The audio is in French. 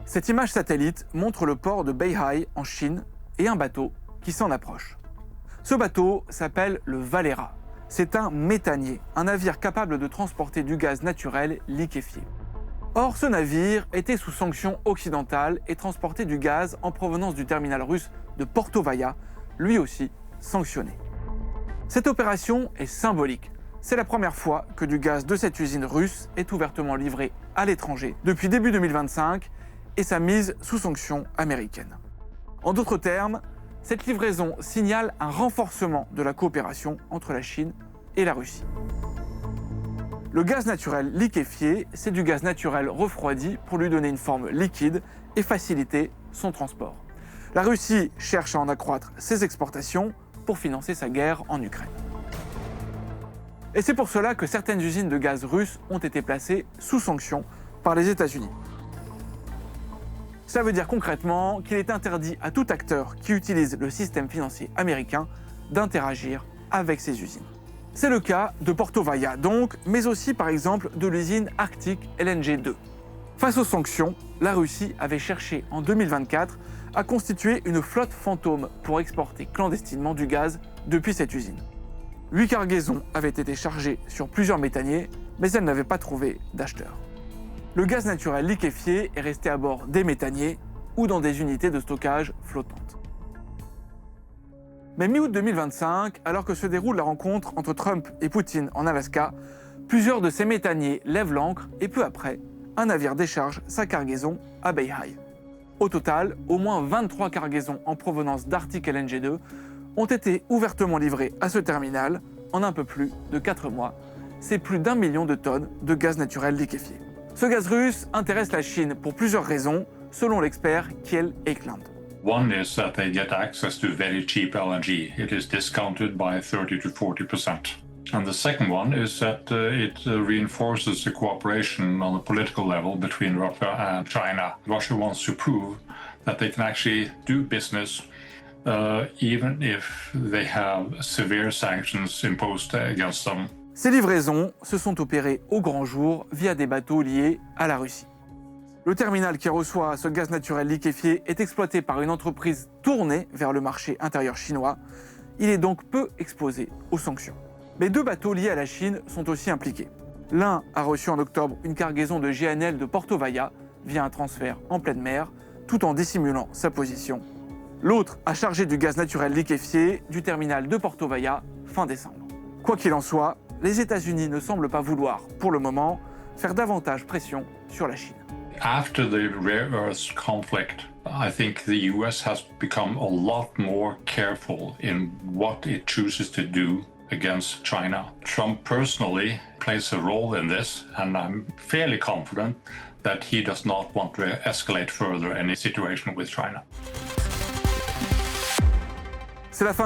Cette image satellite montre le port de Beihai en Chine et un bateau qui s'en approche. Ce bateau s'appelle le Valera. C'est un méthanier, un navire capable de transporter du gaz naturel liquéfié. Or, ce navire était sous sanctions occidentales et transportait du gaz en provenance du terminal russe de Porto Vaya, lui aussi sanctionné. Cette opération est symbolique. C'est la première fois que du gaz de cette usine russe est ouvertement livré à l'étranger depuis début 2025 et sa mise sous sanctions américaines. En d'autres termes, cette livraison signale un renforcement de la coopération entre la Chine et la Russie. Le gaz naturel liquéfié, c'est du gaz naturel refroidi pour lui donner une forme liquide et faciliter son transport. La Russie cherche à en accroître ses exportations pour financer sa guerre en Ukraine. Et c'est pour cela que certaines usines de gaz russes ont été placées sous sanctions par les États-Unis. Ça veut dire concrètement qu'il est interdit à tout acteur qui utilise le système financier américain d'interagir avec ces usines. C'est le cas de Porto Vaya donc, mais aussi par exemple de l'usine Arctic LNG 2. Face aux sanctions, la Russie avait cherché en 2024 à constituer une flotte fantôme pour exporter clandestinement du gaz depuis cette usine. 8 cargaisons avaient été chargées sur plusieurs méthaniers, mais elles n'avaient pas trouvé d'acheteurs. Le gaz naturel liquéfié est resté à bord des méthaniers ou dans des unités de stockage flottantes. Mais mi-août 2025, alors que se déroule la rencontre entre Trump et Poutine en Alaska, plusieurs de ces méthaniers lèvent l'ancre et peu après, un navire décharge sa cargaison à Beihai. Au total, au moins 23 cargaisons en provenance d'Arctic LNG 2 ont été ouvertement livrées à ce terminal en un peu plus de 4 mois. C'est plus d'1 million de tonnes de gaz naturel liquéfié. Ce gaz russe intéresse la Chine pour plusieurs raisons, selon l'expert Kjell Eklund. One is that they get access to very cheap LNG. It is discounted by 30 to 40%. And the second one is that it reinforces the cooperation on a political level between Russia and China. Russia wants to prove that they can actually do business even if they have severe sanctions imposed against them. Ces livraisons se sont opérées au grand jour via des bateaux liés à la Russie. Le terminal qui reçoit ce gaz naturel liquéfié est exploité par une entreprise tournée vers le marché intérieur chinois. Il est donc peu exposé aux sanctions. Mais 2 bateaux liés à la Chine sont aussi impliqués. L'un a reçu en octobre une cargaison de GNL de Porto Vaya via un transfert en pleine mer, tout en dissimulant sa position. L'autre a chargé du gaz naturel liquéfié du terminal de Porto Vaya fin décembre. Quoi qu'il en soit, les États-Unis ne semblent pas vouloir, pour le moment, faire davantage pression sur la Chine. After the rare earth conflict, I think the US has become a lot more careful in what it chooses to do against China. Trump personally plays a role in this, and I'm fairly confident that he does not want to escalate further any situation with China. C'est la fin